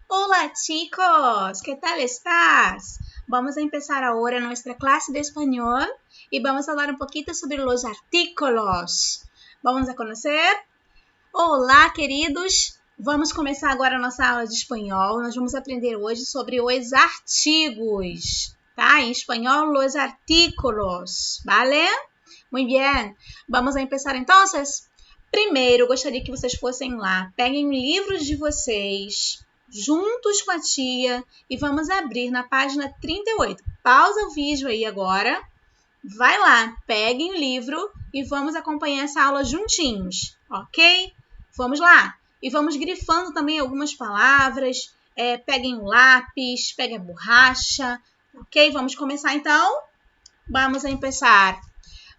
Hola chicos, ¿qué tal estás? Vamos a empezar ahora nuestra clase de español y vamos a hablar un poquito sobre los artículos. Vamos a conhecer? Olá, queridos! Vamos começar agora a nossa aula de espanhol. Nós vamos aprender hoje sobre os artigos, tá? Em espanhol, los artículos, ¿vale? Muy bien. Vamos a empezar entonces? Primeiro, gostaria que vocês fossem lá, peguem livros de vocês, juntos com a tia, e vamos abrir na página 38. Pausa o vídeo aí agora. Vai lá, peguem o livro e vamos acompanhar essa aula juntinhos, ok? Vamos lá! E vamos grifando também algumas palavras. Peguem o lápis, peguem a borracha, ok? Vamos começar então? Vamos começar.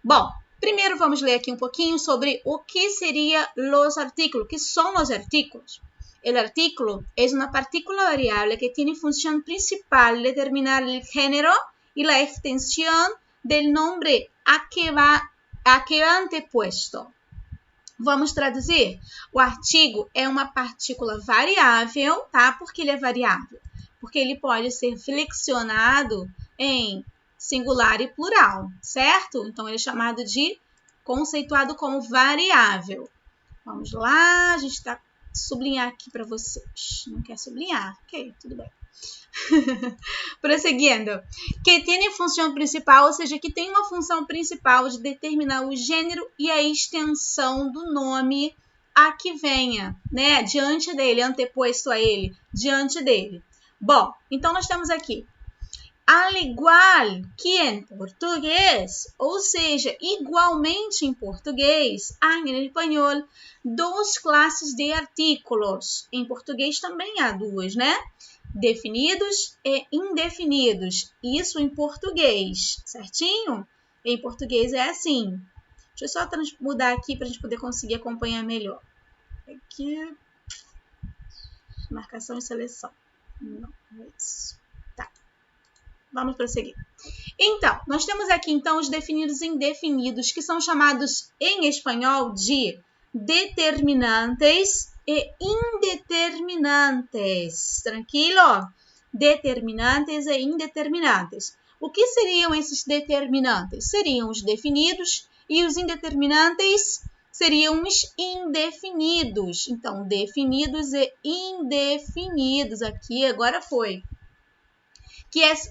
Bom, primeiro vamos ler aqui um pouquinho sobre o que seria los artículos. O que são os artículos? El artículo es una partícula variable que tiene función principal determinar el género y la extensión del nombre a que va antepuesto. Vamos traduzir? O artigo é uma partícula variável, tá? Por que ele é variável? Porque ele pode ser flexionado em singular e plural, certo? Então, ele é chamado de conceituado como variável. Vamos lá, a gente está sublinhar aqui para vocês. Não quer sublinhar? Ok, tudo bem. Prosseguindo. Que tem função principal, ou seja, que tem uma função principal de determinar o gênero e a extensão do nome a que venha, né? Diante dele, anteposto a ele, diante dele. Bom, então nós temos aqui al igual que em português, ou seja, igualmente em português, há em espanhol duas classes de artículos. Em português também há duas, né? Definidos e indefinidos. Isso em português, certinho? Em português é assim. Deixa eu só mudar aqui para a gente poder conseguir acompanhar melhor. Aqui, marcação e seleção. Não, é isso. Vamos prosseguir. Então, nós temos aqui, então, os definidos e indefinidos, que são chamados, em espanhol, de determinantes e indeterminantes. Tranquilo? Determinantes e indeterminantes. O que seriam esses determinantes? Seriam os definidos e os indeterminantes seriam os indefinidos. Então, definidos e indefinidos. Aqui, agora foi.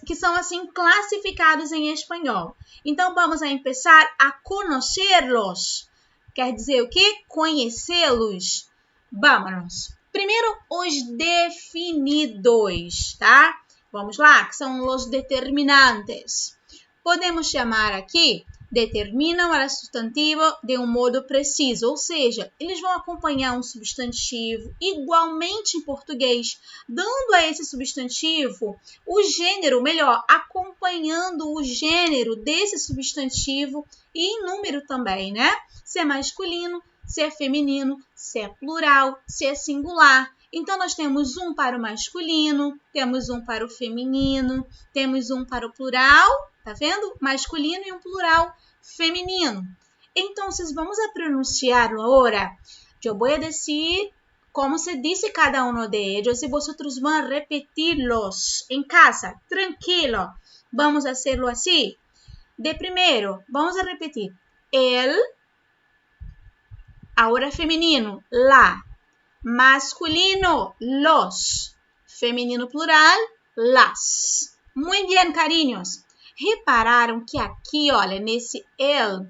Que são assim classificados em espanhol. Então, vamos a começar a conhecerlos. Quer dizer o quê? Conhecê-los. Vamos. Primeiro, os definidos, tá? Vamos lá, que são os determinantes. Podemos chamar aqui, determinam o substantivo de um modo preciso, ou seja, eles vão acompanhar um substantivo igualmente em português, dando a esse substantivo o gênero, melhor, acompanhando o gênero desse substantivo e em número também, né? Se é masculino, se é feminino, se é plural, se é singular. Então, nós temos um para o masculino, temos um para o feminino, temos um para o plural, tá vendo? Masculino e um plural feminino. Então, vamos a pronunciarlo agora. Eu vou dizer como se dice cada uno de ellos y vosotros van a repetirlos en casa, tranquilo. Vamos a hacerlo así. De primero, vamos a repetir el, ahora femenino, la, masculino, los, feminino plural, las. Muy bien, cariños. Repararam que aqui, olha, nesse el,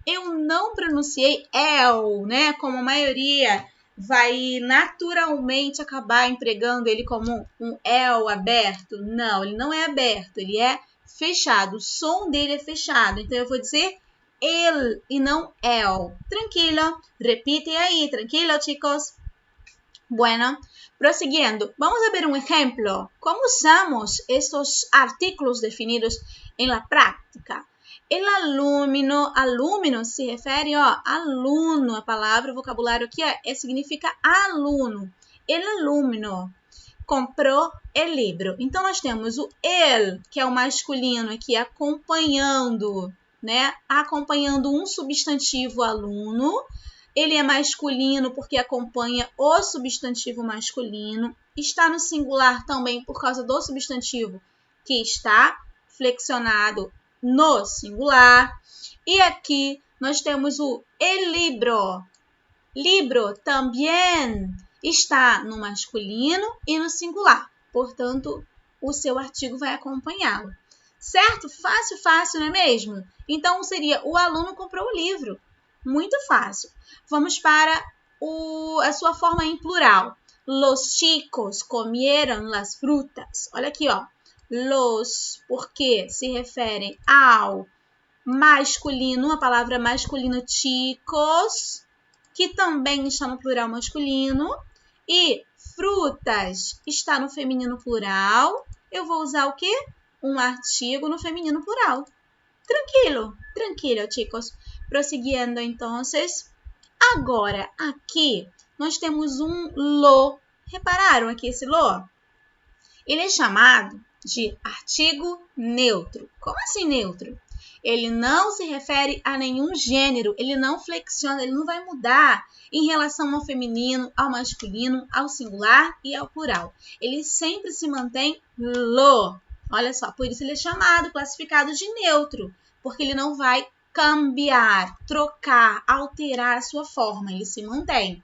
eu não pronunciei el, né? Como a maioria vai naturalmente acabar empregando ele como um el aberto. Não, ele não é aberto, ele é fechado. O som dele é fechado. Então, eu vou dizer el e não el. Tranquilo? Repite aí, tranquilo, chicos? Bueno, prosiguiendo, vamos a ver un ejemplo. ¿Cómo usamos estos artículos definidos en la práctica? El alumno se refere, aluno, a palavra, o vocabulário aqui significa aluno. El alumno comprou el libro. Então, nós temos o el, que é o masculino aqui, acompanhando, né? Acompanhando um substantivo aluno. Ele é masculino porque acompanha o substantivo masculino. Está no singular também por causa do substantivo que está flexionado no singular. E aqui nós temos o el libro. Libro também está no masculino e no singular. Portanto, o seu artigo vai acompanhá-lo. Certo? Fácil, fácil, não é mesmo? Então, seria o aluno comprou o livro. Muito fácil. Vamos para a sua forma em plural. Los chicos comieron las frutas. Olha aqui, ó. Los, porque se referem ao masculino, a palavra masculino chicos, que também está no plural masculino. E frutas está no feminino plural. Eu vou usar o quê? Um artigo no feminino plural. Tranquilo, tranquilo, chicos. Prosseguindo, então. Agora, aqui, nós temos um lo. Repararam aqui esse lo? Ele é chamado de artigo neutro. Como assim neutro? Ele não se refere a nenhum gênero, ele não flexiona, ele não vai mudar em relação ao feminino, ao masculino, ao singular e ao plural. Ele sempre se mantém lo. Olha só, por isso ele é chamado, classificado de neutro, porque ele não vai cambiar, trocar, alterar a sua forma, ele se mantém.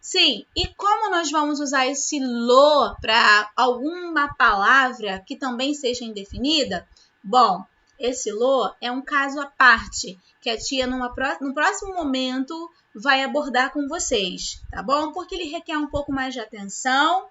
Sim, e como nós vamos usar esse lo para alguma palavra que também seja indefinida? Bom, esse lo é um caso à parte, que a tia no próximo momento vai abordar com vocês, tá bom? Porque ele requer um pouco mais de atenção,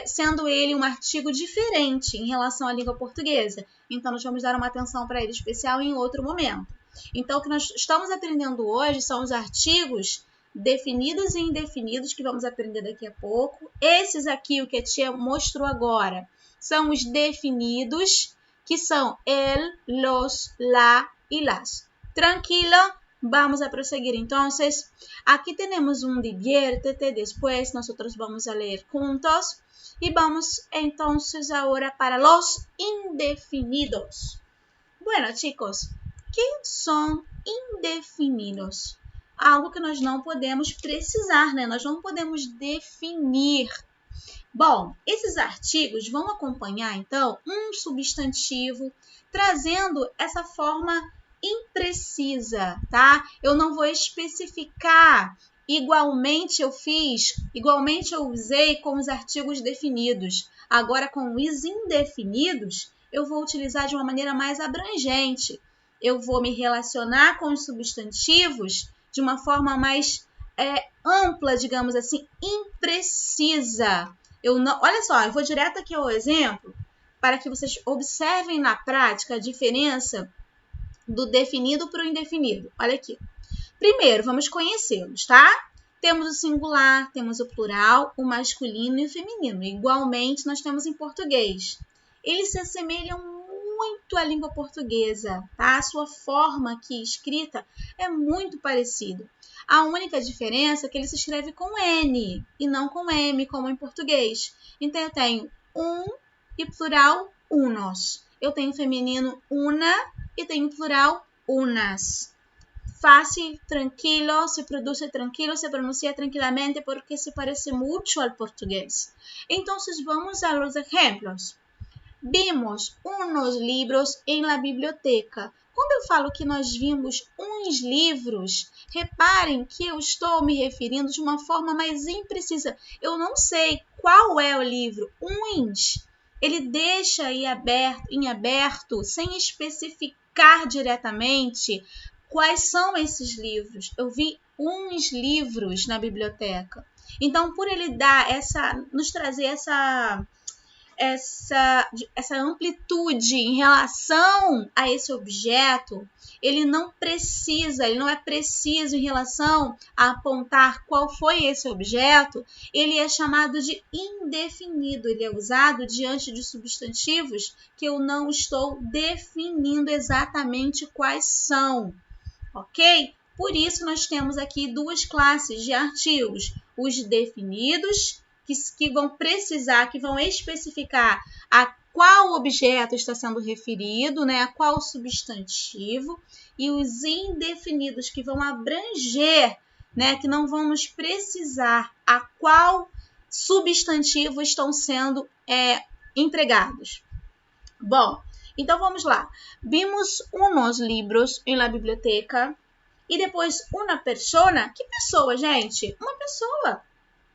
sendo ele um artigo diferente em relação à língua portuguesa. Então, nós vamos dar uma atenção para ele especial em outro momento. Então, o que nós estamos aprendendo hoje são os artigos definidos e indefinidos, que vamos aprender daqui a pouco. Esses aqui, o que a tia mostrou agora, são os definidos, que são el, los, la e las. Tranquila, vamos a prosseguir entonces. Aquí tenemos un diviértete, después nosotros vamos a leer juntos. Y vamos entonces ahora para los indefinidos. Bueno, chicos, ¿qué son indefinidos? Algo que nós não podemos precisar, né? Nós não podemos definir. Bom, esses artigos vão acompanhar, então, um substantivo, trazendo essa forma imprecisa, tá? Eu não vou especificar. Igualmente eu usei com os artigos definidos. Agora, com os indefinidos, eu vou utilizar de uma maneira mais abrangente. Eu vou me relacionar com os substantivos de uma forma mais ampla, digamos assim, imprecisa. Olha só, eu vou direto aqui ao exemplo para que vocês observem na prática a diferença do definido para o indefinido. Olha aqui. Primeiro, vamos conhecê-los, tá? Temos o singular, temos o plural, o masculino e o feminino. Igualmente, nós temos em português. Eles se assemelham muito à língua portuguesa, tá? A sua forma aqui escrita é muito parecida. A única diferença é que ele se escreve com N e não com M, como em português. Então, eu tenho um e plural unos. Eu tenho feminino una e tenho plural unas. Fácil, tranquilo, se produz tranquilo, se pronuncia tranquilamente porque se parece muito ao português. Então, vamos a los ejemplos. Vimos unos livros em la biblioteca. Quando eu falo que nós vimos uns livros, reparem que eu estou me referindo de uma forma mais imprecisa. Eu não sei qual é o livro. Uns, ele deixa em aberto, sem especificar diretamente quais são esses livros. Eu vi uns livros na biblioteca. Então, por ele nos trazer essa amplitude em relação a esse objeto, ele não é preciso em relação a apontar qual foi esse objeto, ele é chamado de indefinido, ele é usado diante de substantivos que eu não estou definindo exatamente quais são, ok? Por isso, nós temos aqui duas classes de artigos, os definidos, que vão precisar, que vão especificar a qual objeto está sendo referido, né, a qual substantivo, e os indefinidos, que vão abranger né, que não vão nos precisar a qual substantivo estão sendo empregados. Bom, então vamos lá. Vimos unos libros em la biblioteca e depois uma persona. Que pessoa, gente? Uma pessoa.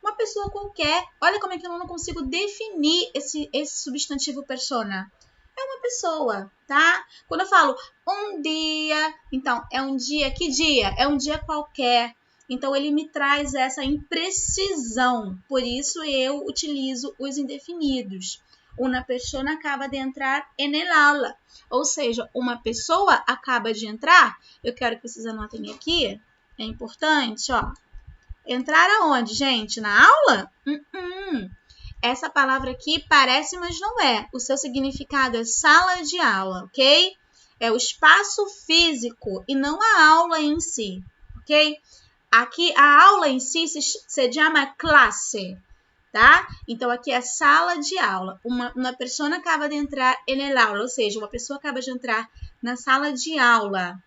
Uma pessoa qualquer. Olha como é que eu não consigo definir esse substantivo persona. É uma pessoa, tá? Quando eu falo um dia, então é um dia, que dia? É um dia qualquer. Então ele me traz essa imprecisão. Por isso eu utilizo os indefinidos. Uma persona acaba de entrar en el aula. Ou seja, uma pessoa acaba de entrar. Eu quero que vocês anotem aqui. É importante, ó. Entrar aonde, gente? Na aula? Essa palavra aqui parece, mas não é. O seu significado é sala de aula, ok? É o espaço físico e não a aula em si, ok? Aqui a aula em si se chama classe, tá? Então aqui é sala de aula. Uma pessoa acaba de entrar en aula, ou seja, uma pessoa acaba de entrar na sala de aula.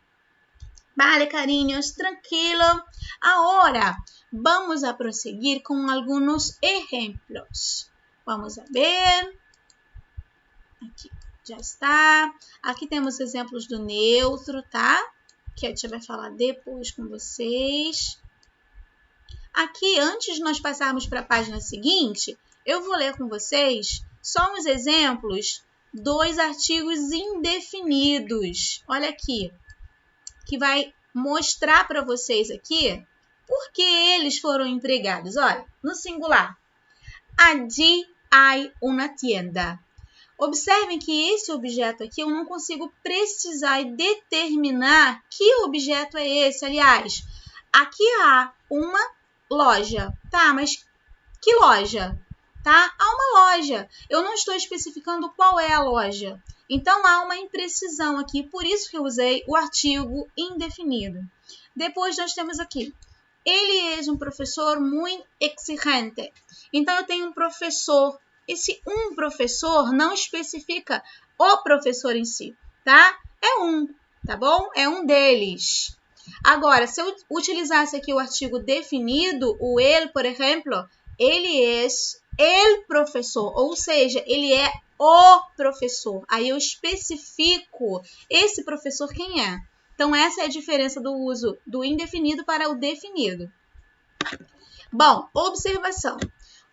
Vale, carinhos, tranquilo. Agora, vamos a prosseguir com alguns exemplos. Vamos a ver. Aqui, já está. Aqui temos exemplos do neutro, tá? Que a tia vai falar depois com vocês. Aqui, antes de nós passarmos para a página seguinte, eu vou ler com vocês só uns exemplos dos artigos indefinidos. Olha aqui. Que vai mostrar para vocês aqui por que eles foram empregados. Olha, no singular. Allí hay una tienda. Observem que esse objeto aqui eu não consigo precisar e determinar que objeto é esse. Aliás, aqui há uma loja. Tá, mas que loja? Tá? Há uma loja. Eu não estou especificando qual é a loja. Então, há uma imprecisão aqui, por isso que eu usei o artigo indefinido. Depois, nós temos aqui, ele é um professor muito exigente. Então, eu tenho um professor. Esse um professor não especifica o professor em si, tá? É um, tá bom? É um deles. Agora, se eu utilizasse aqui o artigo definido, o ele, por exemplo, ele é el professor, ou seja, ele é o professor. Aí eu especifico esse professor quem é. Então, essa é a diferença do uso do indefinido para o definido. Bom, observação.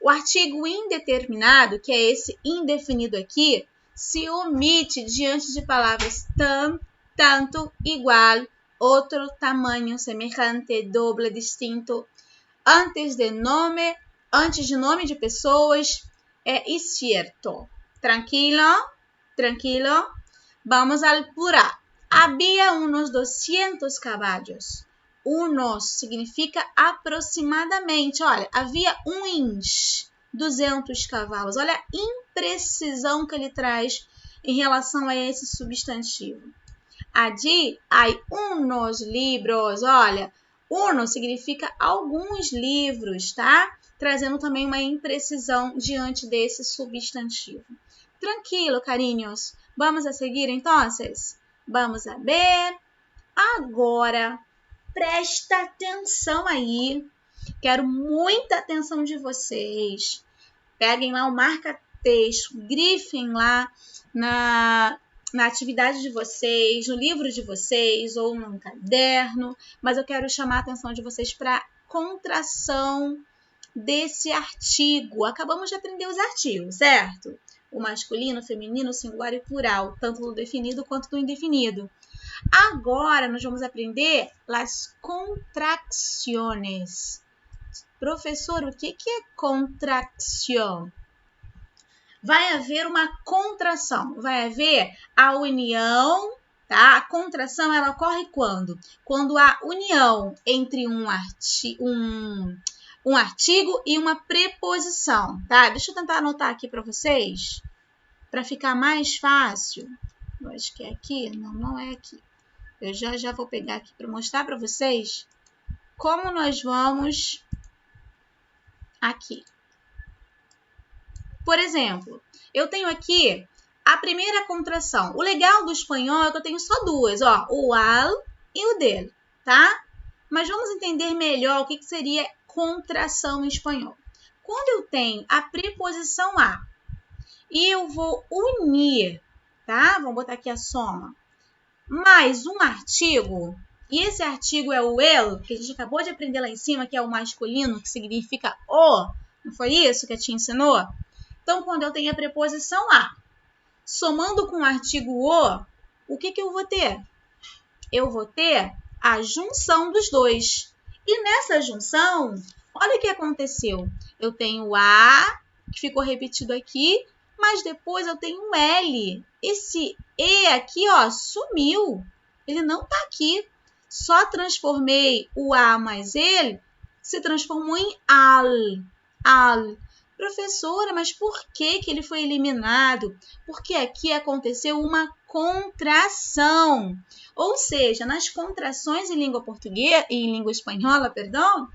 O artigo indeterminado, que é esse indefinido aqui, se omite diante de palavras tanto, igual, outro, tamanho, semejante, doble, distinto, antes de nome de pessoas, e cierto. Tranquilo? Tranquilo? Vamos al plural. Había unos 200 caballos. Unos significa aproximadamente. Olha, havia uns 200 cavalos. Olha a imprecisão que ele traz em relação a esse substantivo. Allí hay unos libros. Olha, uno significa alguns livros, tá? Trazendo também uma imprecisão diante desse substantivo. Tranquilo, carinhos. Vamos a seguir, então? Vamos a ver. Agora, presta atenção aí. Quero muita atenção de vocês. Peguem lá o marca-texto, grifem lá na atividade de vocês, no livro de vocês ou no caderno. Mas eu quero chamar a atenção de vocês para a contração desse artigo. Acabamos de aprender os artigos, certo? O masculino, o feminino, o singular e o plural, tanto do definido quanto do indefinido. Agora, nós vamos aprender as contracciones. Professor, o que é contracção? Vai haver uma contração, vai haver a união, tá? A contração, ela ocorre quando? Quando há união entre um artigo e uma preposição, tá? Deixa eu tentar anotar aqui para vocês, para ficar mais fácil. Eu acho que é aqui. Não é aqui. Eu já vou pegar aqui para mostrar para vocês como nós vamos aqui. Por exemplo, eu tenho aqui a primeira contração. O legal do espanhol é que eu tenho só duas, ó, o al e o del, tá? Mas vamos entender melhor o que seria contração em espanhol. Quando eu tenho a preposição a e eu vou unir, tá? Vamos botar aqui a soma, mais um artigo, e esse artigo é o el, que a gente acabou de aprender lá em cima, que é o masculino, que significa o. Não foi isso que a tia ensinou? Então, quando eu tenho a preposição a, somando com o artigo o que eu vou ter? Eu vou ter a junção dos dois. E nessa junção, olha o que aconteceu. Eu tenho o a, que ficou repetido aqui, mas depois eu tenho um L. Esse E aqui, ó, sumiu. Ele não tá aqui. Só transformei o A mais ele, se transformou em al. Al. Professora, mas por que ele foi eliminado? Porque aqui aconteceu uma contração. Ou seja, nas contrações em língua portuguesa, em língua espanhola, perdão,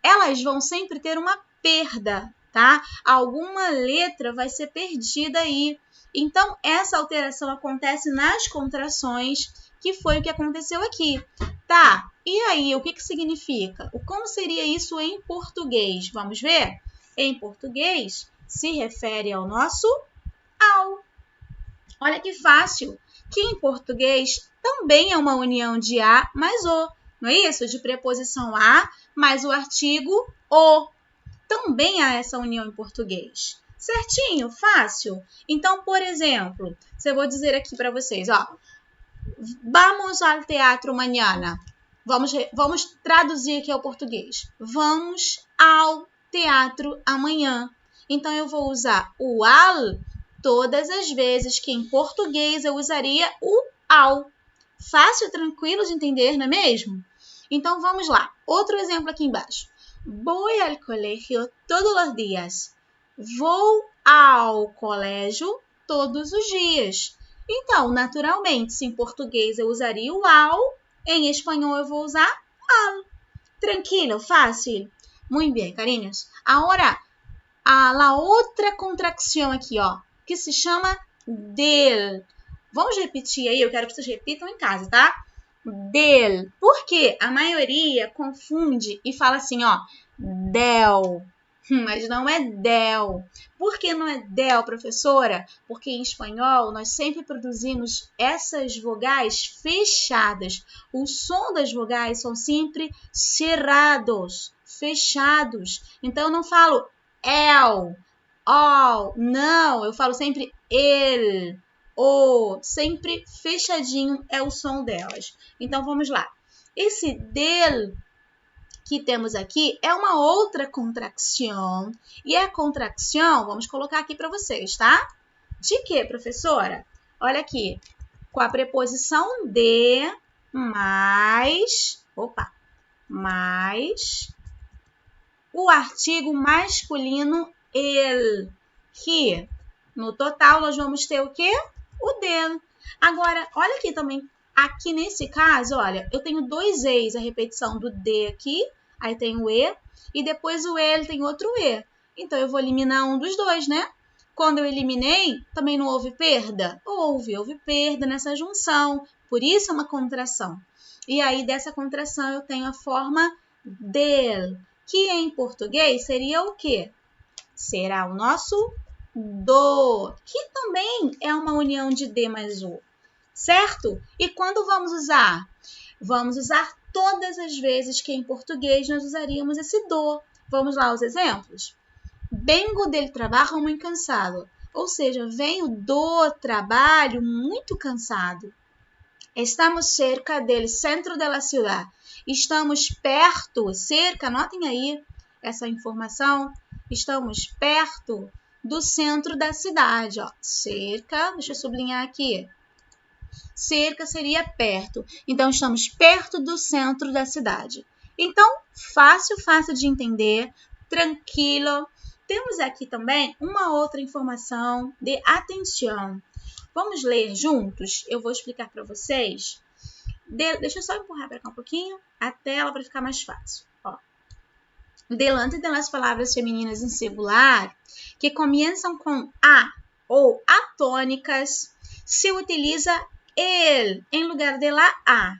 elas vão sempre ter uma perda, tá? Alguma letra vai ser perdida aí. Então, essa alteração acontece nas contrações, que foi o que aconteceu aqui. Tá, e aí, o que significa? Como seria isso em português? Vamos ver? Em português, se refere ao nosso ao. Olha que fácil, que em português também é uma união de a mais o, não é isso? De preposição a mais o artigo o. Também há essa união em português. Certinho? Fácil? Então, por exemplo, se eu vou dizer aqui para vocês, ó, vamos ao teatro mañana. Vamos traduzir aqui ao português. Vamos ao teatro amanhã. Então, eu vou usar o al todas as vezes que em português eu usaria o ao. Fácil, tranquilo de entender, não é mesmo? Então, vamos lá. Outro exemplo aqui embaixo. Voy al colegio todos los días. Vou ao colégio todos os dias. Então, naturalmente, se em português eu usaria o ao, em espanhol eu vou usar al. Tranquilo, fácil. Muito bem, carinhos. Agora, a outra contração aqui, ó, que se chama del. Vamos repetir aí, eu quero que vocês repitam em casa, tá? Del. Porque a maioria confunde e fala assim, ó, del. Mas não é del. Por que não é del, professora? Porque em espanhol nós sempre produzimos essas vogais fechadas. O som das vogais são sempre cerrados, fechados. Então eu não falo el, all, não. Eu falo sempre el, o, sempre fechadinho é o som delas. Então vamos lá. Esse del que temos aqui é uma outra contração. E a contração, vamos colocar aqui para vocês, tá? De quê, professora? Olha aqui. Com a preposição de mais o artigo masculino el. Que no total nós vamos ter o quê? O del. Agora, olha aqui também. Aqui nesse caso, olha, eu tenho dois e's, a repetição do D aqui, aí tem o E, e depois o E tem outro E. Então, eu vou eliminar um dos dois, né? Quando eu eliminei, também não houve perda? Houve perda nessa junção, por isso é uma contração. E aí, dessa contração, eu tenho a forma del, que em português seria o quê? Será o nosso do, que também é uma união de D mais O. Certo? E quando vamos usar? Vamos usar todas as vezes que em português nós usaríamos esse do. Vamos lá aos exemplos. Vengo del trabajo muy cansado. Ou seja, venho do trabalho muito cansado. Estamos cerca del centro de la ciudad. Estamos perto, cerca, anotem aí essa informação. Estamos perto do centro da cidade. Ó. Cerca, deixa eu sublinhar aqui. Cerca seria perto. Então, estamos perto do centro da cidade. Então, fácil de entender, tranquilo. Temos aqui também uma outra informação de atenção. Vamos ler juntos? Eu vou explicar para vocês. Deixa eu só empurrar para cá um pouquinho a tela para ficar mais fácil. Ó. Delante das palavras femininas em singular, que começam com a ou atônicas, se utiliza el em lugar de la a.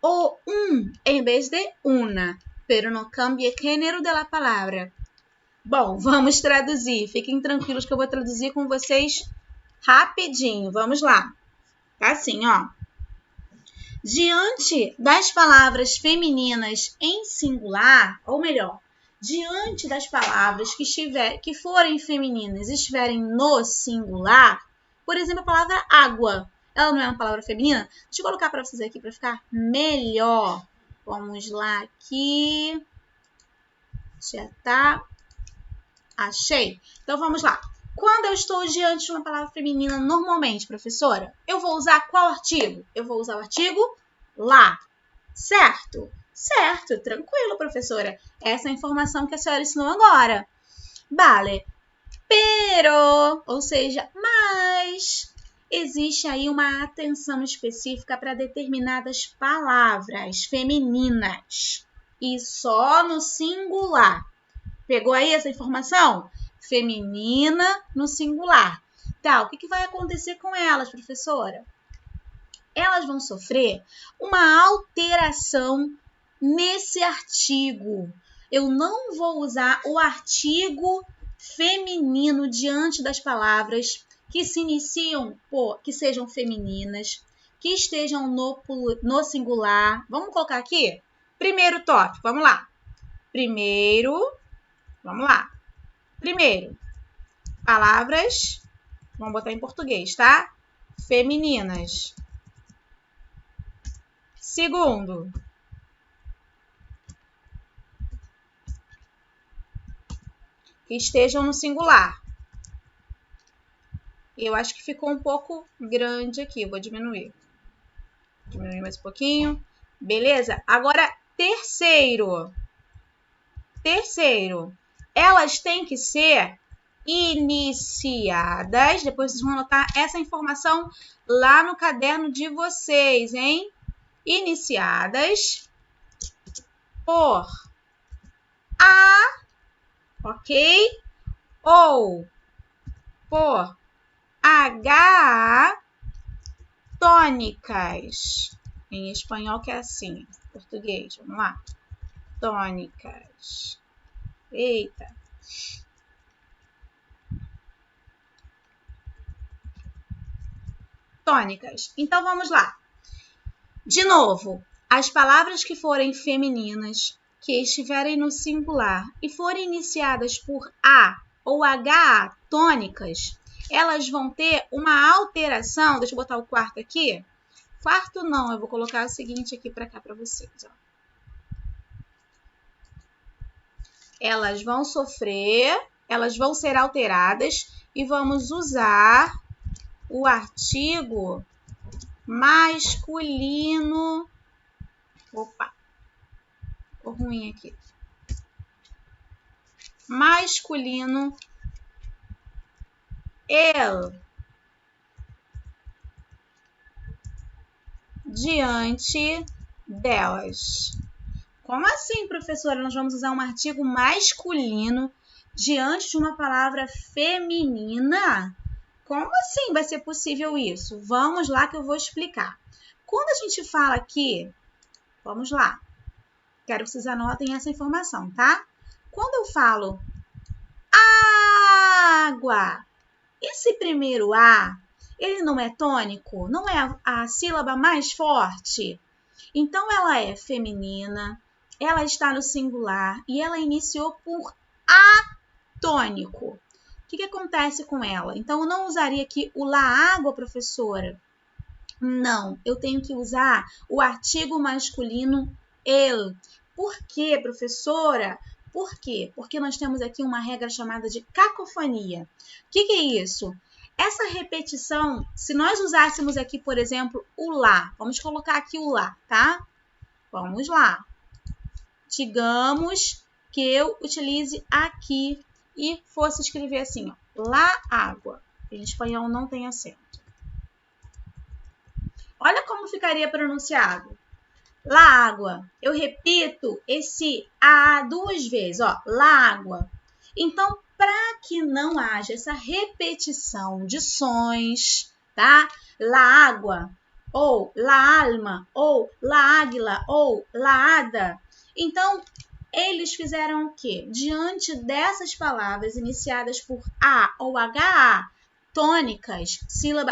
o em vez de una, pero no cambia o gênero da palavra. Bom, vamos traduzir. Fiquem tranquilos que eu vou traduzir com vocês rapidinho. Vamos lá. Tá assim, ó. Diante das palavras femininas em singular, ou melhor, diante das palavras que forem femininas e estiverem no singular, por exemplo, a palavra água, ela não é uma palavra feminina? Deixa eu colocar para vocês aqui para ficar melhor. Vamos lá aqui. Já tá. Achei. Então, vamos lá. Quando eu estou diante de uma palavra feminina, normalmente, professora, eu vou usar qual artigo? Eu vou usar o artigo lá. Certo? Certo. Tranquilo, professora. Essa é a informação que a senhora ensinou agora. Vale. Pero, ou seja, mas, existe aí uma atenção específica para determinadas palavras femininas. E só no singular. Pegou aí essa informação? Feminina no singular. Tá, o que vai acontecer com elas, professora? Elas vão sofrer uma alteração nesse artigo. Eu não vou usar o artigo feminino diante das palavras que se iniciam por, que sejam femininas, que estejam no singular. Vamos colocar aqui? Primeiro tópico, vamos lá. Primeiro, palavras, vamos botar em português, tá? Femininas. Segundo, que estejam no singular. Eu acho que ficou um pouco grande aqui, vou diminuir. Diminuir mais um pouquinho. Beleza? Agora, terceiro, elas têm que ser iniciadas. Depois vocês vão anotar essa informação lá no caderno de vocês, hein? Iniciadas por A, ok? Ou por H tônicas. Em espanhol que é assim, português, vamos lá. Tônicas. Eita. Tônicas. Então, vamos lá. De novo, as palavras que forem femininas, que estiverem no singular e forem iniciadas por A ou HA tônicas, elas vão ter uma alteração. Deixa eu botar o quarto aqui. Quarto não, eu vou colocar o seguinte aqui para cá para vocês, ó. Elas vão sofrer, elas vão ser alteradas e vamos usar o artigo masculino. Opa, ficou ruim aqui. Masculino, el, diante delas. Como assim, professora? Nós vamos usar um artigo masculino diante de uma palavra feminina? Como assim vai ser possível isso? Vamos lá que eu vou explicar. Quando a gente fala aqui, vamos lá. Quero que vocês anotem essa informação, tá? Quando eu falo água, esse primeiro A, ele não é tônico? Não é a sílaba mais forte? Então, ela é feminina, ela está no singular e ela iniciou por A tônico. O que acontece com ela? Então, eu não usaria aqui o lá água, professora. Não, eu tenho que usar o artigo masculino el. Por quê, professora? Por quê? Porque nós temos aqui uma regra chamada de cacofonia. O que é isso? Essa repetição, se nós usássemos aqui, por exemplo, o lá, vamos colocar aqui o lá, tá? Vamos lá. Digamos que eu utilize aqui e fosse escrever assim, ó, lá água. Em espanhol não tem acento. Olha como ficaria pronunciado. Lá água. Eu repito esse A duas vezes, ó, lá água. Então, para que não haja essa repetição de sons, tá? Lá água. ou la alma, ou la águila, ou la hada. Então, eles fizeram o quê? Diante dessas palavras iniciadas por A ou HA, tônicas,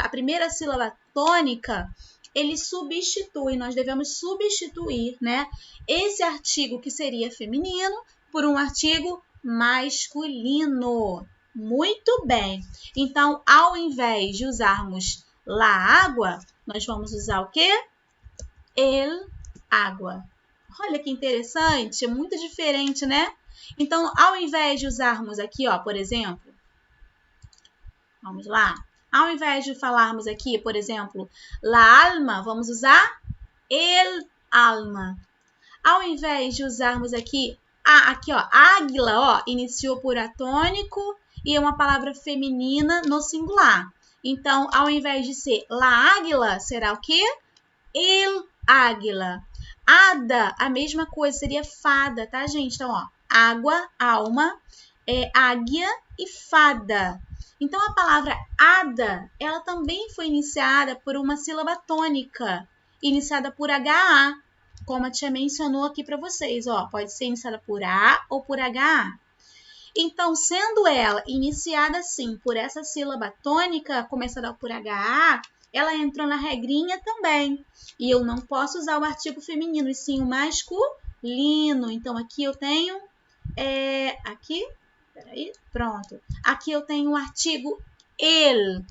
a primeira sílaba tônica, eles substituem, nós devemos substituir, né, esse artigo que seria feminino por um artigo masculino. Muito bem. Então, ao invés de usarmos la água, nós vamos usar o quê? El água. Olha que interessante, é muito diferente, né? Então, ao invés de usarmos aqui, ó, por exemplo, vamos lá. Ao invés de falarmos aqui, por exemplo, la alma, vamos usar el alma. Ao invés de usarmos aqui, aqui, ó, águila, ó, iniciou por atônico e é uma palavra feminina no singular. Então, ao invés de ser la águila, será o quê? El águila. Hada, a mesma coisa, seria fada, tá, gente? Então, ó, água, alma, águia e fada. Então, a palavra hada, ela também foi iniciada por uma sílaba tônica, iniciada por HA, como a tia mencionou aqui para vocês, ó, pode ser iniciada por A ou por HA. Então, sendo ela iniciada, assim, por essa sílaba tônica, começada por HA, ela entrou na regrinha também. E eu não posso usar o artigo feminino, e sim o masculino. Então, aqui eu tenho... pronto. Aqui eu tenho o artigo el,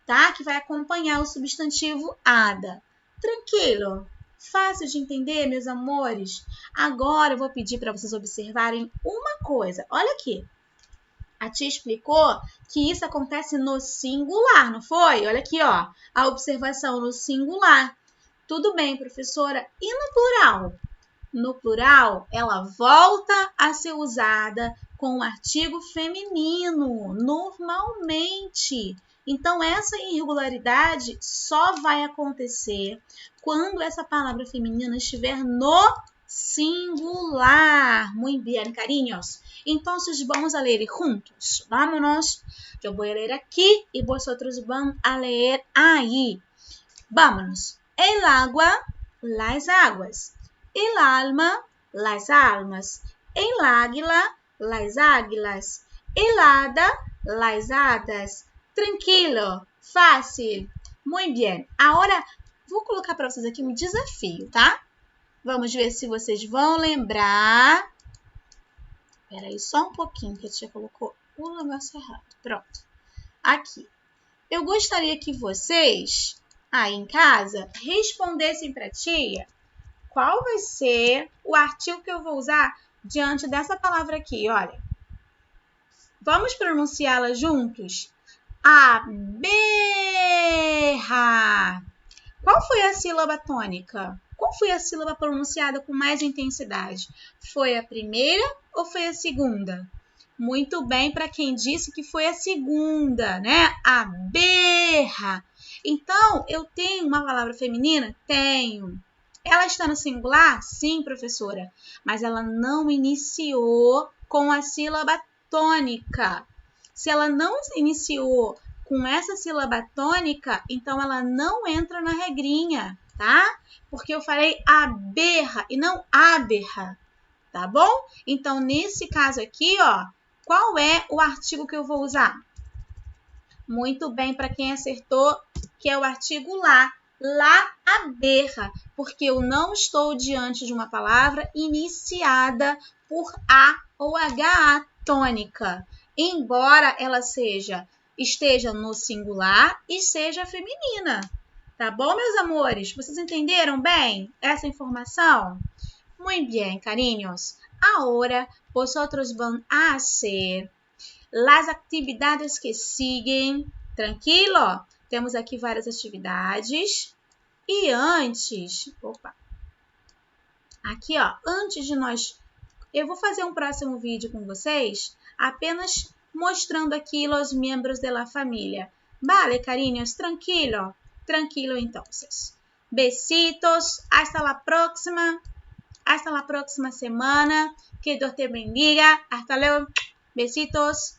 tá? Que vai acompanhar o substantivo hada. Tranquilo? Fácil de entender, meus amores? Agora eu vou pedir para vocês observarem uma coisa. Olha aqui. A tia explicou que isso acontece no singular, não foi? Olha aqui, ó. A observação no singular. Tudo bem, professora. E no plural? No plural, ela volta a ser usada com o artigo feminino, normalmente. Então, essa irregularidade só vai acontecer quando essa palavra feminina estiver no singular. Muito bem, carinhos. Então, vamos a ler juntos. Vámonos. Eu vou ler aqui e vosotros van a leer aí. Vámonos. El agua, las aguas. El alma, las almas. El águila, las águilas. El hada, las hadas. Tranquilo, fácil. Muito bem. Agora, vou colocar para vocês aqui um desafio, tá? Vamos ver se vocês vão lembrar. Espera aí só um pouquinho, que a tia colocou o negócio errado. Pronto. Aqui. Eu gostaria que vocês, aí em casa, respondessem para a tia qual vai ser o artigo que eu vou usar diante dessa palavra aqui, olha. Vamos pronunciá-la juntos? Aberra. Qual foi a sílaba tônica? Qual foi a sílaba pronunciada com mais intensidade? Foi a primeira ou foi a segunda? Muito bem para quem disse que foi a segunda, né? Aberra. Então, eu tenho uma palavra feminina? Tenho. Ela está no singular? Sim, professora. Mas ela não iniciou com a sílaba tônica. Se ela não iniciou com essa sílaba tônica, então ela não entra na regrinha, tá? Porque eu falei aberra e não aberra, tá bom? Então, nesse caso aqui, ó, qual é o artigo que eu vou usar? Muito bem, para quem acertou, que é o artigo lá. La aberra, porque eu não estou diante de uma palavra iniciada por A ou HA tônica, embora ela esteja no singular e seja feminina. Tá bom, meus amores? Vocês entenderam bem essa informação? Muito bem, carinhos. Agora, vosotros van a hacer las actividades que siguen. Tranquilo? Temos aqui várias atividades. E antes... Aqui, ó. Antes de nós... Eu vou fazer um próximo vídeo com vocês, apenas mostrando aqui os membros da família. Vale, cariños? Tranquilo? Tranquilo, entonces. Besitos. Hasta la próxima. Hasta la próxima semana. Que Dios te bendiga. Hasta luego. Besitos.